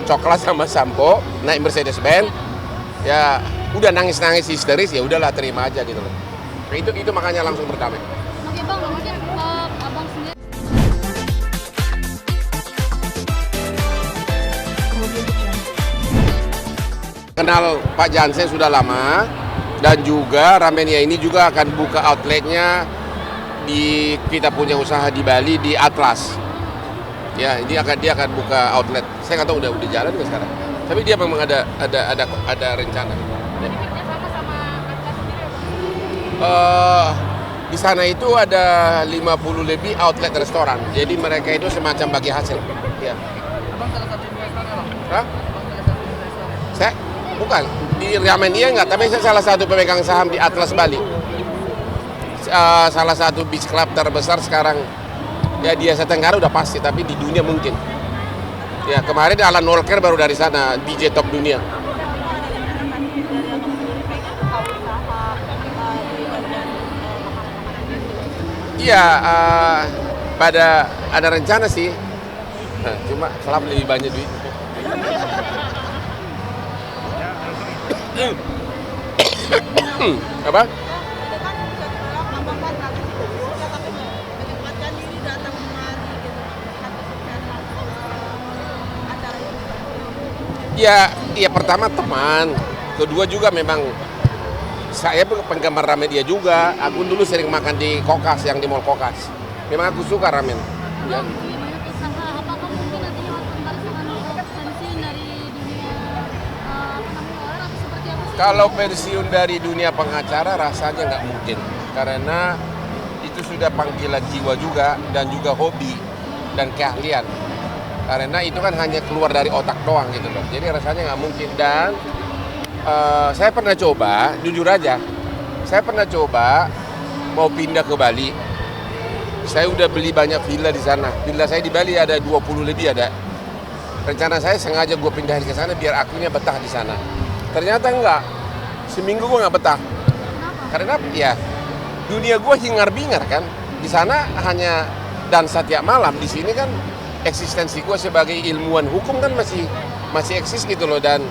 coklat sama sampo, naik Mercedes Benz, ya udah nangis-nangis histeris, ya udahlah terima aja gitu loh. Itu makanya langsung berdamai. Oke bang, mungkin abang sendiri. Kenal Pak Jansen sudah lama, dan juga Ramenia ini juga akan buka outletnya di kita punya usaha di Bali di Atlas. Ya, dia akan buka outlet. Saya nggak tahu udah jalan nggak sekarang. Tapi dia memang ada rencana. Jadi kerjasama sama Atlas sendiri ya bang? Di sana itu ada 50 lebih outlet restoran. Jadi mereka itu semacam bagi hasil. Ya. Abang salah satu investornya bang? Hah? Abang salah satu investornya? Saya bukan di Ramenia nggak, tapi saya salah satu pemegang saham di Atlas Bali. Salah satu beach club terbesar sekarang. Ya di Asia Tenggara udah pasti, tapi di dunia mungkin. Ya kemarin Alan Walker baru dari sana, DJ top dunia. Iya, ada rencana sih. Nah, cuma kelap lebih banyak duit. Apa? Ya pertama teman, kedua juga memang saya penggemar ramen dia juga. Aku dulu sering makan di Kokas, yang di Mall Kokas. Memang aku suka ramen. Ya. Bang, di banyak usaha, apakah mungkin nantinya kembali dengan pensiun dari dunia olahraga atau seperti apa sih? Kalau pensiun dari dunia pengacara rasanya nggak mungkin, karena itu sudah panggilan jiwa juga dan juga hobi dan keahlian. Karena itu kan hanya keluar dari otak doang gitu loh. Jadi rasanya nggak mungkin. Dan saya pernah coba, jujur aja, saya pernah coba mau pindah ke Bali. Saya udah beli banyak villa di sana. Villa saya di Bali ada 20 lebih ada. Rencana saya sengaja gue pindahin ke sana biar akunya betah di sana. Ternyata enggak. Seminggu gue nggak betah. Karena ya dunia gue hingar-bingar kan. Di sana hanya dansa tiap malam. Di sini kan eksistensi gue sebagai ilmuwan hukum kan masih eksis gitu loh, dan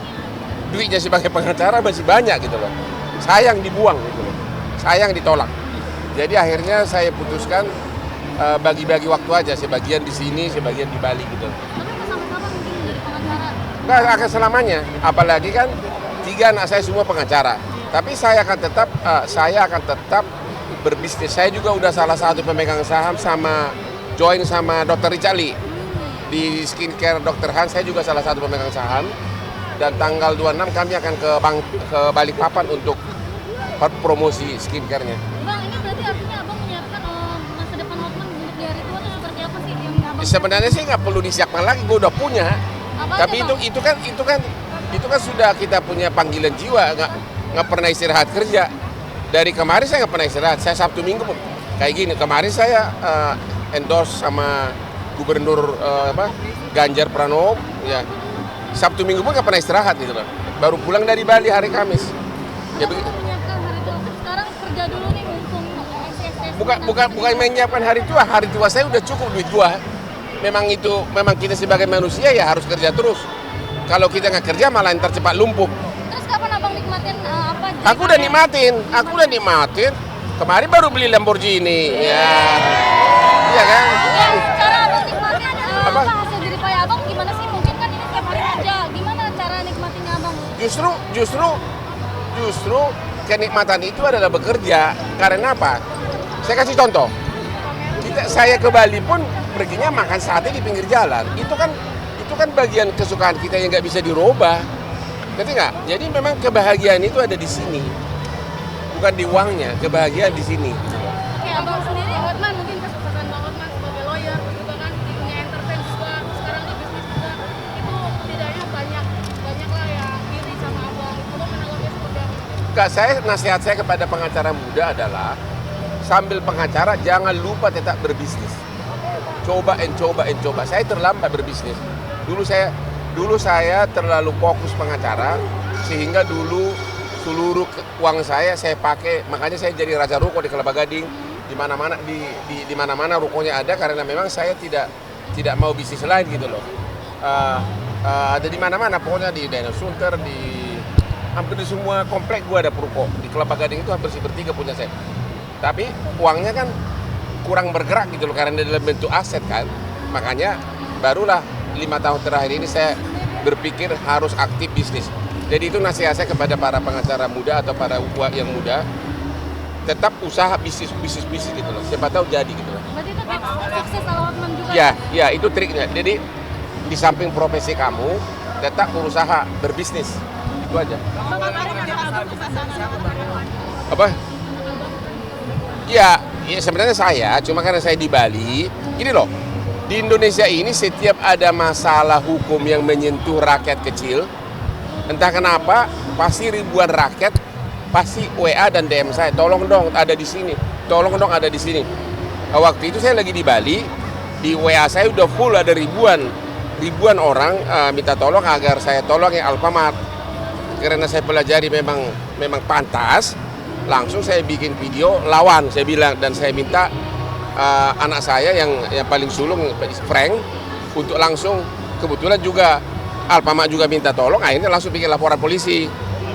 duitnya sebagai pengacara masih banyak gitu loh. Sayang dibuang gitu loh. Sayang ditolak. Jadi akhirnya saya putuskan bagi-bagi waktu aja, sebagian di sini, sebagian di Bali gitu. Tapi sama-sama mungkin menjadi pengacara. Nggak akan selamanya, apalagi kan 3 anak saya semua pengacara. Tapi saya akan tetap berbisnis. Saya juga udah salah satu pemegang saham join sama Dr. Richard Lee. Di skincare Dr. Han saya juga salah satu pemegang saham, dan tanggal 26 kami akan ke Balikpapan untuk promosi skincare-nya. Bang, ini berarti artinya abang menyiapkan masa depan Hotman untuk di hari tua atau seperti apa sih yang abang? Sebenarnya sih nggak perlu disiapkan lagi, gue udah punya. Apa Tapi aja, Bang? itu kan sudah kita punya panggilan jiwa, nggak pernah istirahat kerja. Dari kemarin saya nggak pernah istirahat. Saya Sabtu Minggu kayak gini. Kemarin saya endorse sama Gubernur Ganjar Pranowo, ya. Sabtu Minggu pun nggak pernah istirahat gitu loh. Baru pulang dari Bali hari Kamis. Ya begitu. Abang menyiapkan hari tua. Sekarang kerja dulu nih mumpung Bukan menyiapkan hari tua. Hari tua saya udah cukup duit gua. Memang kita sebagai manusia ya harus kerja terus. Kalau kita nggak kerja malah ntar cepat lumpuh. Terus kapan abang nikmatin apa? Aku udah nikmatin. Kemarin baru beli Lamborghini. Ya. Iya kan? Ya, cara abang nikmatin Apa? hasil jerih payah abang gimana sih? Mungkin kan ini tiap hari kerja. Gimana cara nikmatinnya abang? Justru kenikmatan itu adalah bekerja. Karena apa? Saya kasih contoh. Saya ke Bali pun perginya makan sate di pinggir jalan. Itu kan bagian kesukaan kita yang nggak bisa dirubah. Ngerti nggak? Jadi memang kebahagiaan itu ada di sini, bukan di uangnya. Kebahagiaan di sini. Oke, abang sendiri Hotman, mungkin kesuksesan Bang Hotman sebagai lawyer, juga kan di dunia entertain juga, sekarang di bisnis juga, itu setidaknya banyak lah ya iri sama abang. Abang menanggapi seperti apa? Nggak, nasihat saya kepada pengacara muda adalah sambil pengacara jangan lupa tetap berbisnis. Coba. Saya terlambat berbisnis. Dulu saya terlalu fokus pengacara, sehingga dulu seluruh uang saya pakai, makanya saya jadi raja ruko di Kelapa Gading, di mana-mana rukonya ada, karena memang saya tidak mau bisnis lain gitu loh. Ada di mana-mana, pokoknya di daerah Sunter, di hampir di semua komplek gua ada Purko. Di Kelapa Gading itu hampir sepertiga punya saya. Tapi uangnya kan kurang bergerak gitu loh, karena dalam bentuk aset kan. Makanya barulah 5 tahun terakhir ini saya berpikir harus aktif bisnis. Jadi itu nasihat saya kepada para pengacara muda atau para yang muda, tetap usaha bisnis gitu loh. Siapa tahu jadi gitu loh. Berarti itu tips sukses ala Hotman juga. Ya, itu triknya. Jadi di samping profesi kamu, tetap berusaha berbisnis. Itu aja. Apa? Ya sebenarnya saya, cuma karena saya di Bali, gini loh. Di Indonesia ini setiap ada masalah hukum yang menyentuh rakyat kecil, entah kenapa pasti ribuan rakyat pasti WA dan DM saya, tolong dong ada di sini, tolong dong ada di sini. Waktu itu saya lagi di Bali, di WA saya udah full, ada ribuan orang minta tolong agar saya tolong yang Alfamart. Karena saya pelajari memang pantas, langsung saya bikin video lawan, saya bilang, dan saya minta anak saya yang paling sulung, Frank, untuk langsung, kebetulan juga Alfamart juga minta tolong, akhirnya langsung bikin laporan polisi.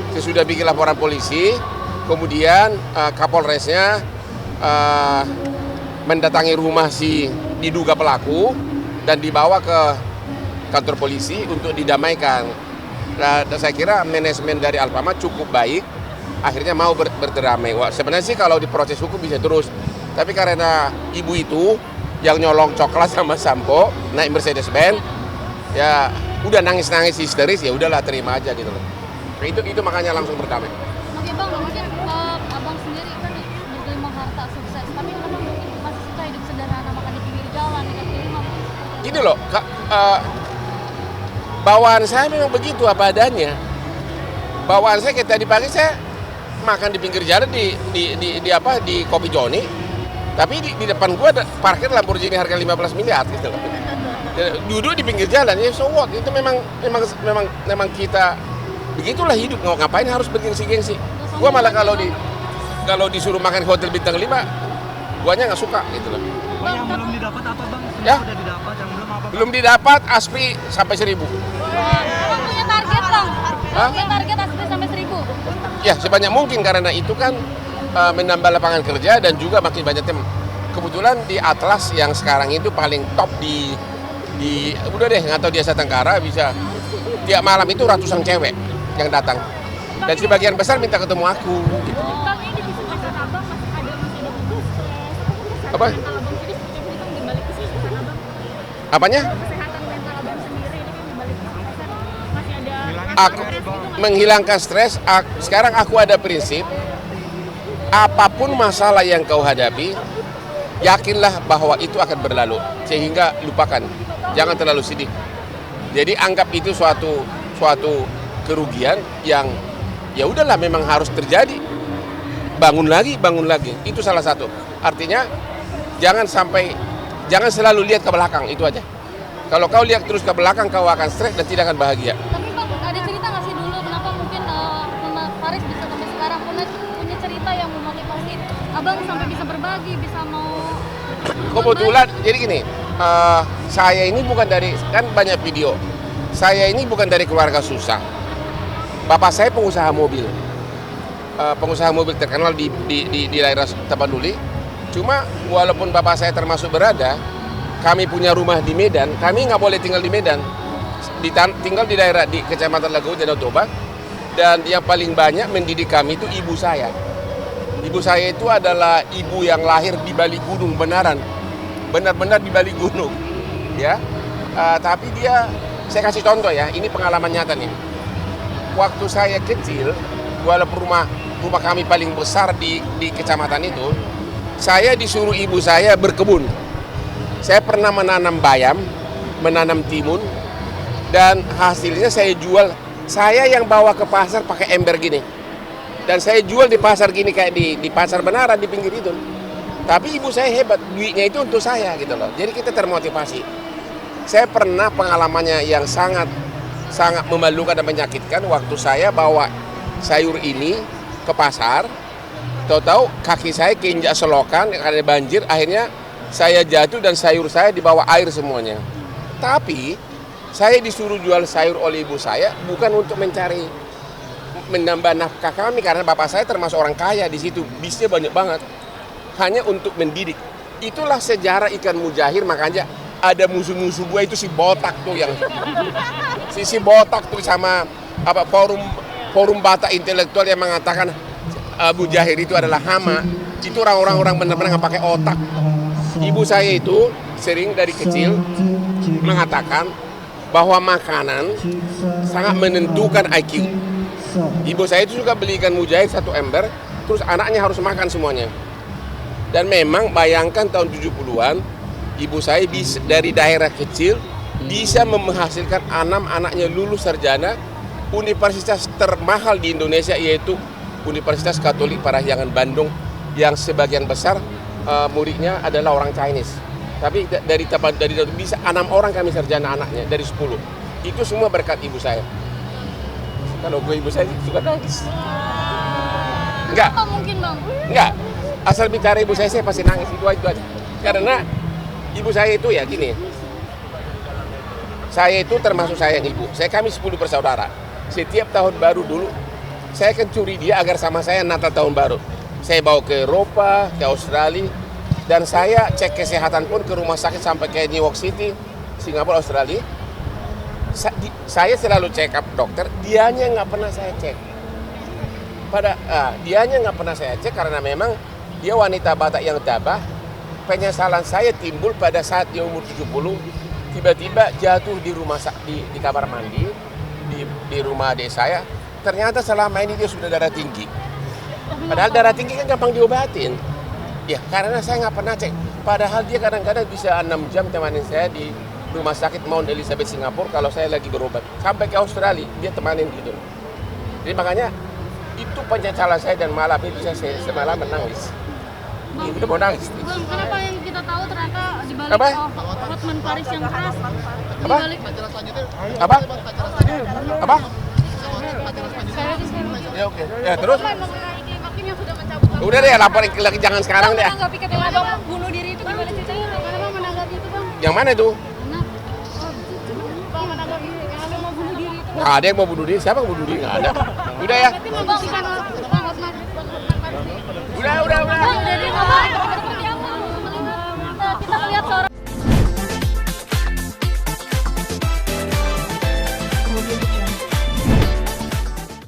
Sesudah bikin laporan polisi, kemudian Kapolresnya mendatangi rumah si diduga pelaku dan dibawa ke kantor polisi untuk didamaikan. Dan saya kira manajemen dari Alfamart cukup baik, akhirnya mau berdamai. Sebenarnya sih kalau diproses hukum bisa terus, tapi karena ibu itu yang nyolong coklat sama sampo naik Mercedes-Benz, ya udah nangis histeris, ya udahlah terima aja gitu loh. Itu makanya langsung berdamai. Oke bang, mungkin abang sendiri kan bergelimang harta sukses, tapi abang mungkin masih suka hidup sederhana, makan di pinggir jalan, di kaki lima. Gini loh, bawaan saya memang begitu apa adanya. Bawaan saya kayak tadi pagi saya makan di pinggir jalan di Kopi Joni, tapi di depan gua ada parkir Lamborghini harga 15 miliar gitu loh. Duduk di pinggir jalan, ya so what? Itu memang kita begitulah hidup, ngapain harus bergengsi-gengsi. Gua malah kalau disuruh makan hotel bintang 5, guanya nggak suka gitu loh. Yang belum didapat apa bang? Ya? Udah didapat, yang belum apa? Belum didapat ASPI sampai 1.000. Abang punya target bang? Abang punya target asli sampai 1.000? Ya sebanyak mungkin, karena itu kan menambah lapangan kerja dan juga makin banyak tim. Kebetulan di Atlas yang sekarang itu paling top di udah deh nggak tahu di Asia Tenggara, bisa tiap malam itu ratusan cewek yang datang dan sebagian besar minta ketemu aku gitu. Bang, ini di bisnis abang masih ada tugas Apa? mental abang sendiri seperti itu kan dibalik kesuksesan abang, Apanya? kesehatan mental abang sendiri ini kan dibalik kesuksesan masih ada Aku menghilangkan stres. Sekarang aku ada prinsip, apapun masalah yang kau hadapi, yakinlah bahwa itu akan berlalu, sehingga lupakan, jangan terlalu sedih. Jadi anggap itu suatu kerugian yang ya udahlah memang harus terjadi. Bangun lagi, itu salah satu. Artinya jangan selalu lihat ke belakang, itu aja. Kalau kau lihat terus ke belakang, kau akan stres dan tidak akan bahagia. Tapi bang, ada cerita nggak sih dulu kenapa mungkin Faris bisa sampai sekarang punya cerita yang memotivasi abang sampai bisa berbagi, bisa mau Kebetulan, jadi gini, saya ini bukan dari, kan banyak video, saya ini bukan dari keluarga susah. Bapak saya pengusaha mobil, terkenal di daerah Tapanuli. Cuma walaupun bapak saya termasuk berada, kami punya rumah di Medan, kami nggak boleh tinggal di Medan. Tinggal di daerah di Kecamatan Lago Danau Toba, dan yang paling banyak mendidik kami itu ibu saya. Ibu saya itu adalah ibu yang lahir di balik gunung benar-benar di balik gunung, ya. Tapi saya kasih contoh ya, ini pengalaman nyata nih. Waktu saya kecil, walaupun rumah kami paling besar di kecamatan itu, saya disuruh ibu saya berkebun. Saya pernah menanam bayam, menanam timun, dan hasilnya saya jual. Saya yang bawa ke pasar pakai ember gini, dan saya jual di pasar gini kayak di pasar benaran di pinggir itu. Tapi ibu saya hebat, duitnya itu untuk saya gitu loh. Jadi kita termotivasi. Saya pernah pengalamannya yang sangat memalukan dan menyakitkan waktu saya bawa sayur ini ke pasar. Tahu-tahu kaki saya keinjak selokan karena banjir, akhirnya saya jatuh dan sayur saya dibawa air semuanya. Tapi Saya disuruh jual sayur oleh ibu saya bukan untuk menambah nafkah kami, karena bapak saya termasuk orang kaya di situ, bisnya banyak banget. Hanya untuk mendidik. Itulah sejarah ikan mujahir, makanya ada musuh-musuh gue itu si botak tuh yang si botak tuh sama apa forum Batak intelektual yang mengatakan mujahir itu adalah hama. Itu orang-orang benar-benar nggak pakai otak. Ibu saya itu sering dari kecil mengatakan bahwa makanan sangat menentukan IQ. Ibu saya itu juga beli ikan mujahir 1 ember, terus anaknya harus makan semuanya. Dan memang bayangkan tahun 70-an, ibu saya bisa, dari daerah kecil bisa menghasilkan 6 anaknya lulus sarjana universitas termahal di Indonesia, yaitu Universitas Katolik Parahyangan Bandung, yang sebagian besar muridnya adalah orang Chinese. Tapi dari bisa 6 orang kami sarjana anaknya dari 10. Itu semua berkat ibu saya. Kalau gue ibu saya suka nangis. Enggak. Apa mungkin bang? Enggak. Asal bicara ibu saya pasti nangis, itu aja. Karena ibu saya itu ya gini. Saya itu termasuk sayang ibu. Kami 10 bersaudara. Setiap tahun baru dulu saya akan curi dia agar sama saya Natal tahun baru. Saya bawa ke Eropa, ke Australia, dan saya cek kesehatan pun ke rumah sakit sampai ke New York City, Singapura, Australia. Saya selalu check up dokter, dianya nggak pernah saya cek. Dianya nggak pernah saya cek karena memang dia wanita Batak yang tabah. Penyesalan saya timbul pada saat dia umur 70, tiba-tiba jatuh di di kamar mandi di rumah adik saya. Ternyata selama ini dia sudah darah tinggi. Padahal darah tinggi kan gampang diobatin. Ya, karena saya nggak pernah cek. Padahal dia kadang-kadang bisa 6 jam temanin saya di rumah sakit Mount Elizabeth Singapura kalau saya lagi berobat. Sampai ke Australia, dia temanin gitu. Jadi makanya itu penyesalan saya, dan malam itu saya semalam menangis. Ini udah mau nangis. Bang, kenapa yang kita tahu ternyata di balik Apa? Hotman Paris yang keras? Apa? Di balik Apa? saya di sana. Ya oke. Ya terus? Hotman mengenai Kiai Hakim yang sudah mencabut. Udah deh, laporin lagi, jangan sekarang deh. Menanggapi kata abang bunuh diri itu gimana ceritanya? Bang menanggapi itu bang? Yang mana itu? Nah, bang menanggapi yang ada mau bunuh diri itu. Nggak ada yang mau bunuh diri. Siapa yang mau bunuh diri? Nggak ada. Udah ya. Berarti membuktikan